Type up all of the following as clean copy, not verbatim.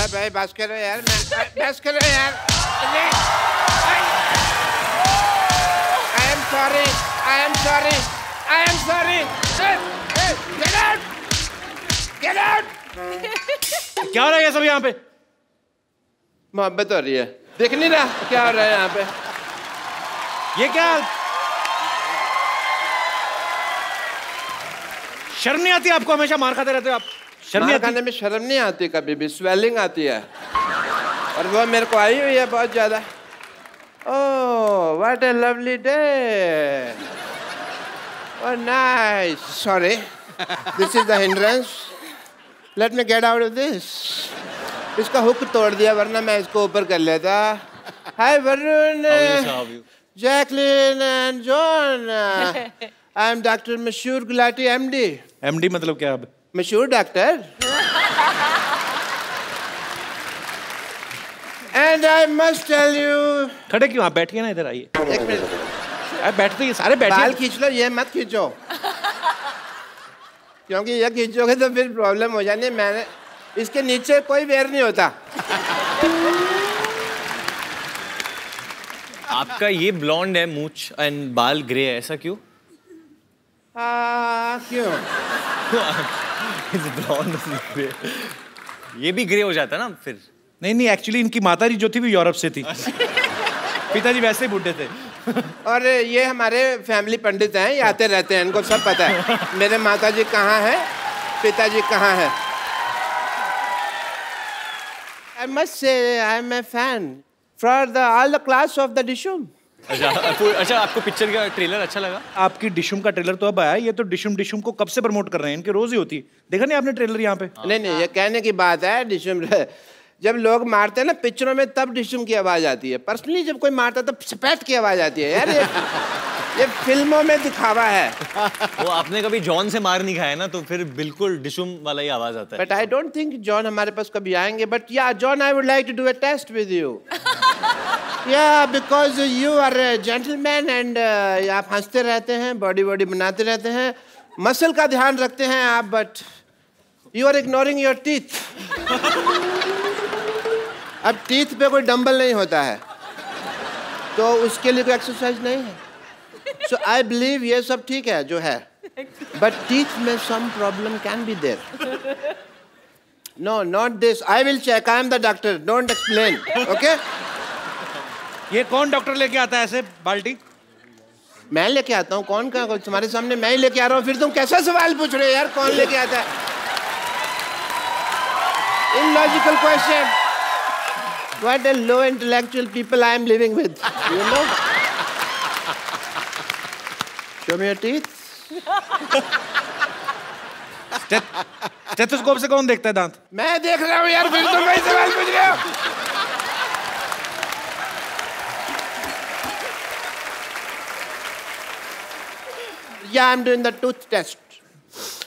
भाई बस करो यार, बस करो यार। I am sorry, I am sorry, I am sorry. Get out, get out. क्या हो रहा है ये सब यहाँ पे? मोहब्बत हो रही है, देख नहीं रहा क्या हो रहा है यहाँ पे? ये क्या? शर्म नहीं आती आपको? हमेशा मार खाते रहते हो आप। शर्म नहीं आती? खाने में शर्म नहीं आती, कभी भी स्वेलिंग आती है और वो मेरे को आई हुई है बहुत ज्यादा। Oh what a lovely day, oh nice. Sorry, this is the hindrance, let me get out of this. इसका हुक तोड़ दिया वरना मैं इसको ऊपर कर लेता। Hi Varun, Jacqueline and John, I am doctor Mashhoor Gulati MD. MD मतलब क्या? अब Mashhoor doctor. And I must tell you. खड़े क्यों आप? बैठिए ना, इधर आइए। एक मिनट, अरे बैठते ही सारे बैठिए। बाल खींच लो, ये मत खींचो क्योंकि ये खींचोगे तो फिर प्रॉब्लम हो जानी है। मैंने इसके नीचे कोई वेयर नहीं होता। आपका ये ब्लॉन्ड है मूंछ एंड बाल ग्रे है, ऐसा क्यों? क्यों? ब्लॉन्ड ये भी ग्रे हो जाता है ना फिर? नहीं, एक्चुअली इनकी माताजी जो थी वो यूरोप से थी। पिताजी वैसे ही बूढ़े थे। और ये हमारे फैमिली पंडित हैं, ये आते रहते हैं, इनको सब पता है मेरे माताजी कहाँ है, पिताजी कहाँ है। I must say I am a fan for all the class of the Dishum. अच्छा, आपको पिक्चर का ट्रेलर अच्छा लगा? आपकी डिशुम का ट्रेलर तो अब आया, ये तो डिशुम को कब से प्रमोट कर रहे हैं, इनके रोज ही होती है। देखा नहीं आपने ट्रेलर यहाँ पे? नहीं, ये कहने की बात है। डिशुम जब लोग मारते हैं ना पिक्चरों में, तब डिशुम की आवाज आती है। पर्सनली जब कोई मारता है तब स्पैट की आवाज आती है। यार ये फिल्मों में दिखावा है। वो आपने कभी जॉन से मार नहीं खाया ना, तो फिर बिल्कुल डिशुम वाला ही आवाज आता है। But I don't think John हमारे पास कभी आएंगे। But yeah John, I would like to do a test with you. Yeah because you are a gentleman and आप हंसते रहते हैं, बॉडी बनाते रहते हैं, मसल का ध्यान रखते हैं आप, but you are ignoring your teeth. अब टीथ पे कोई डंबल नहीं होता है तो उसके लिए कोई एक्सरसाइज नहीं है। सो आई बिलीव ये सब ठीक है जो है, बट टीथ में some problem can be there. No, not this. I will check, I am the doctor, don't explain. Okay? ये कौन डॉक्टर लेके आता है ऐसे बाल्टी? मैं लेके आता हूँ। कौन का? तुम्हारे सामने मैं ही लेके आ रहा हूँ। फिर तुम कैसा सवाल पूछ रहे हो यार, कौन लेके आता है? Illogical question. What a low intellectual people I am living with, you know? Show me your teeth. Stethoscope से कौन देखता है दांत? मैं देख रहा हूँ यार, फिर तुम वही सवाल पूछ रहे हो। Yeah, I'm doing the tooth test.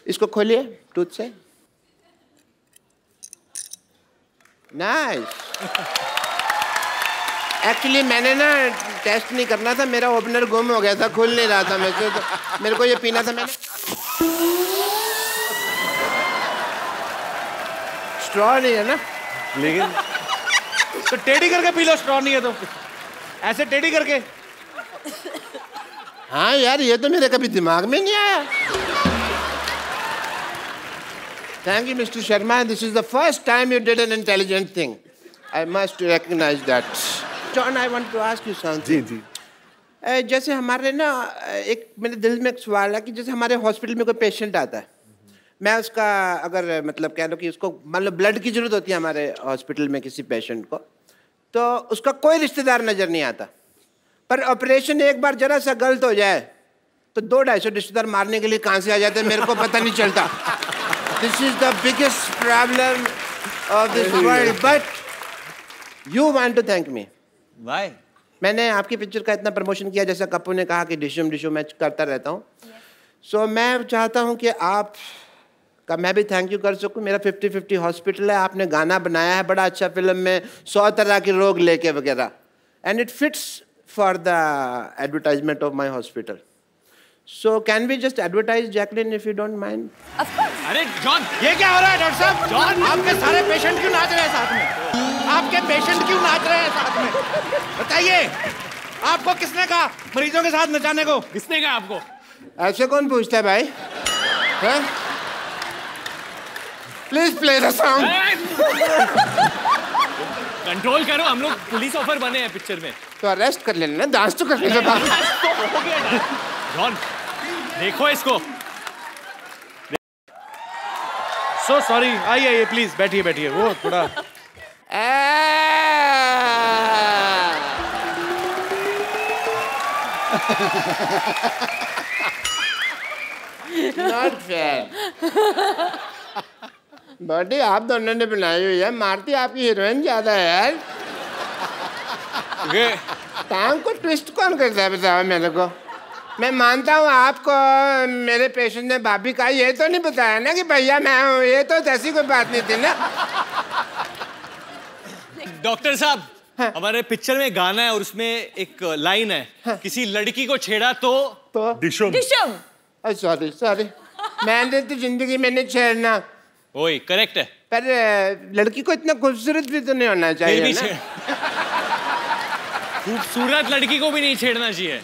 इसको खोलिए टूथ से। नाइस। एक्चुअली मैंने ना टेस्ट नहीं करना था, मेरा ओपनर गुम हो गया था, खुल नहीं रहा था मेरे से, तो मेरे को ये पीना था। मैंने स्ट्रॉ नहीं है ना, लेकिन तो टेढ़ी करके पी लो। स्ट्रॉ नहीं है तो ऐसे टेढ़ी करके। हाँ यार, ये तो मेरे कभी दिमाग में नहीं आया। Thank you, Mr. Sharma. This is the first time you did an intelligent thing. I must recognize that. John, I want to ask you something. जी। जैसे हमारे ना एक मेरे दिल में एक सवाल है कि जैसे हमारे हॉस्पिटल में कोई पेशेंट आता है, मैं उसका अगर मतलब कह लो कि उसको मान लो ब्लड की जरूरत होती है हमारे हॉस्पिटल में किसी पेशेंट को, तो उसका कोई रिश्तेदार नजर नहीं आता। पर ऑपरेशन एक बार जरा सा गलत हो जाए तो 200-250 रिश्तेदार मारने के लिए कहाँ से आ जाते हैं, मेरे को पता नहीं चलता। This is the biggest problem of this world. But you want to thank me. Why? मैंने आपकी पिक्चर का इतना प्रमोशन किया, जैसा कप्पू ने कहा कि डिशुम मैं करता रहता हूँ। So मैं चाहता हूँ कि आप का मैं भी थैंक यू कर सकूँ। मेरा 50-50 हॉस्पिटल है, आपने गाना बनाया है बड़ा अच्छा फिल्म में, 100 तरह के रोग लेके वगैरह, and it fits for the advertisement of my hospital. So can we just advertise, Jacqueline, if you don't mind? Of course. अरे जॉन, ये क्या हो रहा है डॉक्टर साहब? जॉन, आपके सारे पेशेंट क्यों नाच रहे हैं साथ में? आपके पेशेंट क्यों नाच रहे हैं साथ में? बताइए, आपको किसने कहा मरीजों के साथ नचाने को? किसने कहा आपको? ऐसे कौन पूछता है भाई? Please play the song. Control करो, हम लोग पुलिस ऑफिसर बने हैं पिक्चर में। तो अरेस्ट कर लेना, डांस तो करने के बाद। जॉन, देखो इसको। सो सॉरी, आइए प्लीज, बैठिए बैठिए। वो थोड़ा नॉट फेयर। बॉडी आप दोनों ने बनाई हुई है, मारती आपकी हीरोइन ज्यादा है यार। टांग को ट्विस्ट कौन करता है बताओ मेरे को? मैं मानता हूँ आपको मेरे पेशेंट ने भाभी कहा, ये तो नहीं बताया ना कि भैया मैं हूँ, ये तो ऐसी कोई बात नहीं थी ना। डॉक्टर साहब, हमारे पिक्चर में गाना है और उसमें एक लाइन है, किसी लड़की को छेड़ा तो डिशम। सॉरी सॉरी, मैंने तो जिंदगी में नहीं छेड़ना। वही करेक्ट है, पर लड़की को इतना खूबसूरत भी तो नहीं होना चाहिए ना। खूबसूरत लड़की को भी नहीं छेड़ना चाहिए।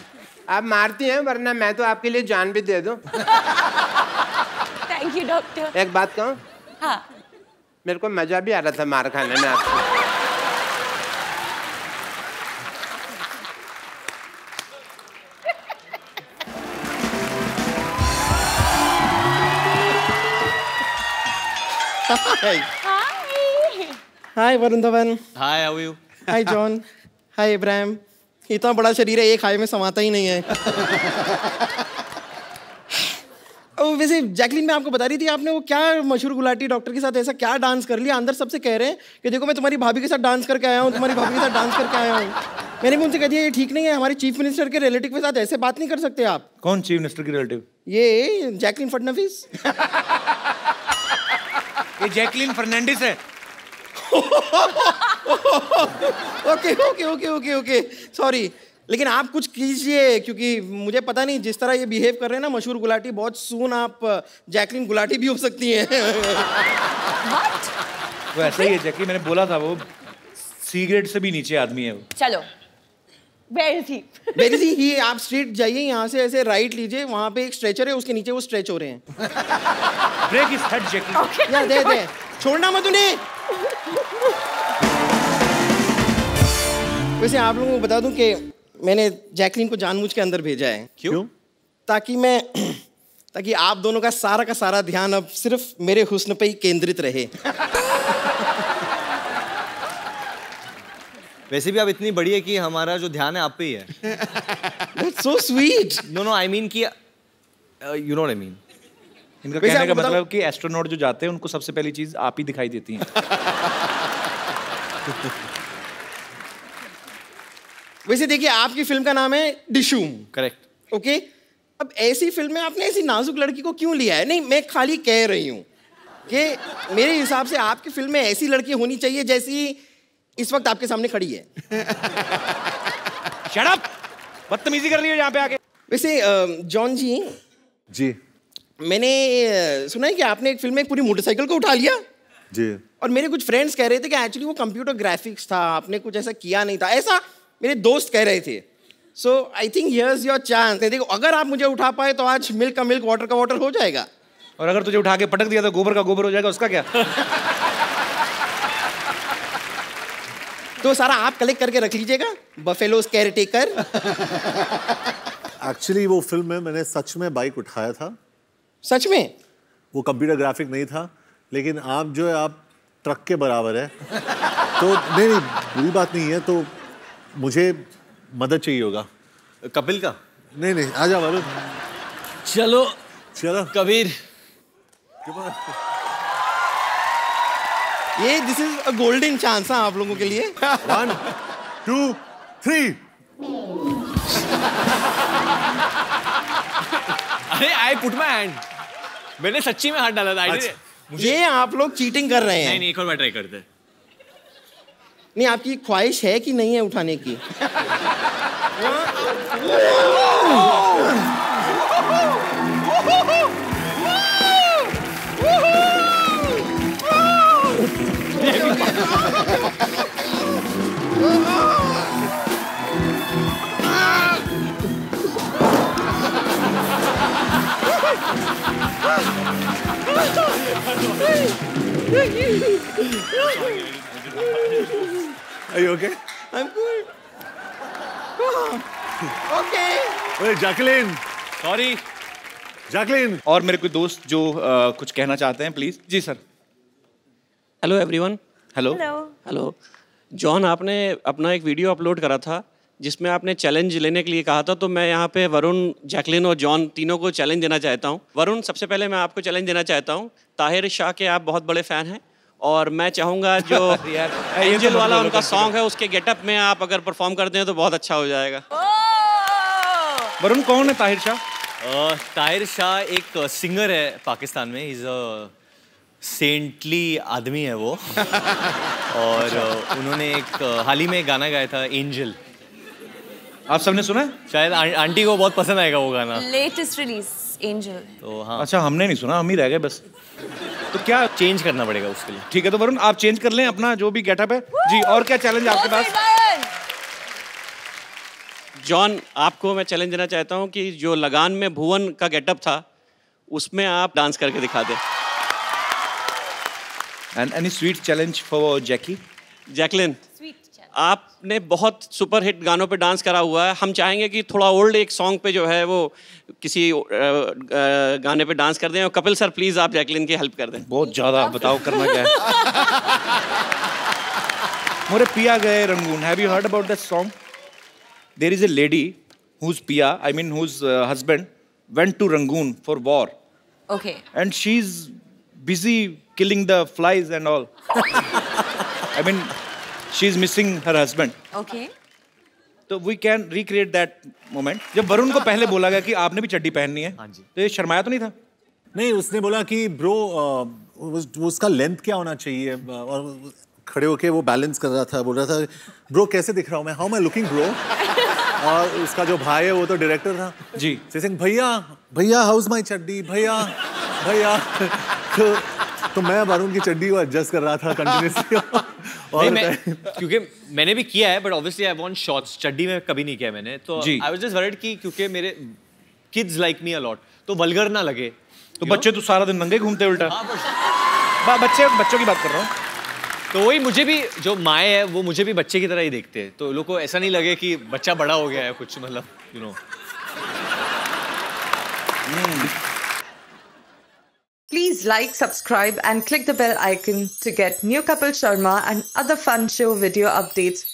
आप मारती हैं, वरना मैं तो आपके लिए जान भी दे दूं। Thank you doctor. एक बात कहूं? हाँ। मेरे को मजा भी आ रहा था मार खाने में आपको। Hi Varun Dhawan. Hi, how are you? Hi John. Hi Ibrahim. इतना बड़ा शरीर है, एक हाय में समाता ही नहीं है। वैसे जैकलीन, मैं आपको बता रही थी, आपने वो क्या मशहूर गुलाटी डॉक्टर के साथ ऐसा क्या डांस कर लिया? अंदर सबसे कह रहे हैं कि देखो मैं तुम्हारी भाभी के साथ डांस करके आया हूँ, तुम्हारी भाभी के साथ डांस करके आया हूँ। मैंने भी उनसे कह दिया ये ठीक नहीं है, हमारे चीफ मिनिस्टर के रिलेटिव के साथ ऐसे बात नहीं कर सकते आप। कौन चीफ मिनिस्टर की रिलेटिव? ये जैकलीन फडणवीस। ये जैकलीन फर्नांडिस है। Okay okay okay okay okay, sorry. लेकिन आप कुछ कीजिए, क्योंकि मुझे पता नहीं जिस तरह ये बिहेव कर रहे हैं ना मशहूर गुलाटी, बहुत सून आप जैकलीन गुलाटी भी हो सकती हैं। वो ऐसा ही है जैकलीन, मैंने बोला था, वो सी ग्रेड से भी नीचे आदमी है वो। चलो, Where is he? Where is he? ही आप स्ट्रीट जाइए, यहाँ से ऐसे राइट लीजिए, वहाँ पे एक स्ट्रेचर है, उसके नीचे वो स्ट्रेच हो रहे हैं। Break his head Jacqueline. यार दे छोड़ना मत उन्हें। वैसे आप लोगों को बता दूं कि मैंने जैकलीन को जानबूझ के अंदर भेजा है। क्यों? ताकि आप दोनों का सारा ध्यान अब सिर्फ मेरे हुस्न पे ही केंद्रित रहे। वैसे भी आप इतनी बड़ी है कि हमारा जो ध्यान है आप पे ही है। That's so sweet. No, I mean कि you know what I mean. इनका कहने का मतलब कि एस्ट्रोनॉट जो जाते हैं उनको सबसे पहली चीज आप ही दिखाई देती हैं। वैसे देखिए, आपकी फिल्म का नाम है डिशूम। करेक्ट। ओके, अब ऐसी फिल्म में आपने ऐसी नाजुक लड़की को क्यों लिया है? नहीं, मैं खाली कह रही हूँ कि मेरे हिसाब से आपकी फिल्म में ऐसी लड़की होनी चाहिए जैसी इस वक्त आपके सामने खड़ी है। Shut up! बदतमीजी कर रही हो यहाँ पे आके। वैसे जॉन जी, मैंने सुना है कि आपने एक फिल्म में एक पूरी मोटरसाइकिल को उठा लिया जी। और मेरे कुछ फ्रेंड्स कह रहे थे कि एक्चुअली वो कंप्यूटर ग्राफिक्स था, आपने कुछ ऐसा किया नहीं था, ऐसा मेरे दोस्त कह रहे थे। So I think here's your chance. देखो, अगर आप मुझे उठा पाए तो आज मिल्क का मिल्क, वाटर का वाटर हो जाएगा। और अगर तुझे उठा के पटक दिया तो गोबर का गोबर हो जाएगा, उसका क्या? तो सारा आप कलेक्ट करके रख लीजिएगा, बफेलोस केयरटेकर। एक्चुअली वो फिल्म में मैंने सच में बाइक उठाया था। सच में? वो कंप्यूटर ग्राफिक नहीं था, लेकिन आप जो है आप ट्रक के बराबर है। तो नहीं बुरी बात नहीं है, तो मुझे मदद चाहिए होगा। कपिल का? नहीं आ जा वरुण। चलो कबीर। ये this is a golden chance है आप लोगों के लिए। 1 2 3। अरे आई पुट माय हैंड। मैंने सच्ची में हाथ डाला था। ये आप लोग चीटिंग कर रहे हैं। नहीं, एक और बार ट्राई करते हैं। नहीं, आपकी ख्वाहिश है कि नहीं है उठाने की? Are you okay? I'm good. Okay. Hey, Jacqueline. Sorry. Jacqueline. और मेरे कोई दोस्त जो कुछ कहना चाहते हैं, प्लीज। जी sir. Hello everyone. Hello. Hello John, आपने अपना एक वीडियो अपलोड करा था जिसमें आपने चैलेंज लेने के लिए कहा था, तो मैं यहाँ पे वरुण, जैकलिन और जॉन तीनों को चैलेंज देना चाहता हूँ। वरुण, सबसे पहले मैं आपको चैलेंज देना चाहता हूँ। ताहिर शाह के आप बहुत बड़े फ़ैन हैं और मैं चाहूँगा जो एंजल वाला उनका सॉन्ग है उसके गेटअप में आप अगर परफॉर्म करते हैं तो बहुत अच्छा हो जाएगा। वरुण, कौन है ताहिर शाह? ताहिर शाह एक सिंगर है पाकिस्तान में। इज सेंटली आदमी है वो। और उन्होंने एक हाल ही में गाना गाया था, एंजल। आप सबने सुना है? शायद आंटी को बहुत पसंद आएगा वो गाना। Latest release angel. तो हाँ, अच्छा, हमने नहीं सुना, हम ही रह गए बस। तो क्या चेंज करना पड़ेगा उसके लिए। ठीक है, तो वरुण आप चेंज कर लें अपना जो भी गेटअप है। जी, और क्या चैलेंज आपके पास? जॉन, आपको मैं चैलेंज देना चाहता हूँ कि जो लगान में भुवन का गेटअप था उसमें आप डांस करके दिखा दें। And any sweet challenge for Jackie? Jacqueline, आपने बहुत सुपर हिट गानों पे डांस करा हुआ है। हम चाहेंगे कि थोड़ा ओल्ड एक सॉन्ग पे जो है वो किसी गाने पे डांस कर दें। और कपिल सर, प्लीज आप जैकलिन की हेल्प कर दें। बहुत ज्यादा, बताओ करना क्या है? मोरे पिया गए Rangoon. Have you heard about that song? There is a lady whose piya, I mean whose husband went to Rangoon for war. Okay. And she's busy killing the flies and all. I mean, she's missing her husband. Okay. तो we can recreate that moment. जब वरुण को पहले बोला गया कि आपने भी चड्डी पहननी है, तो ये शर्माया तो नहीं था? नहीं, उसने बोला कि ब्रो उसका लेंथ क्या होना चाहिए, और खड़े होके वो बैलेंस कर रहा था, बोल रहा था ब्रो कैसे दिख रहा हूँ मैं, how am I looking bro. और उसका जो भाई है वो तो डायरेक्टर था जी। सिंह, भैया भैया हाउस माई चड्डी, भैया भैया। तो मैं वरुण की चड्डी को एडजस्ट कर रहा था कंटिन्यूसली। और क्योंकि मैंने भी किया है, but obviously I want shorts. चड्डी में कभी नहीं किया मैंने, तो आई वाज जस्ट वरीड कि क्योंकि मेरे kids like me a lot, तो वल्गर ना लगे। तो बच्चे तो सारा दिन नंगे घूमते उल्टा। बच्चों की बात कर रहा हूँ। तो वही, मुझे भी जो माए है वो मुझे भी बच्चे की तरह ही देखते हैं, तो लोगों को ऐसा नहीं लगे कि बच्चा बड़ा हो गया है कुछ, मतलब you know. Please like, subscribe and click the bell icon to get new Kapil Sharma and other fun show video updates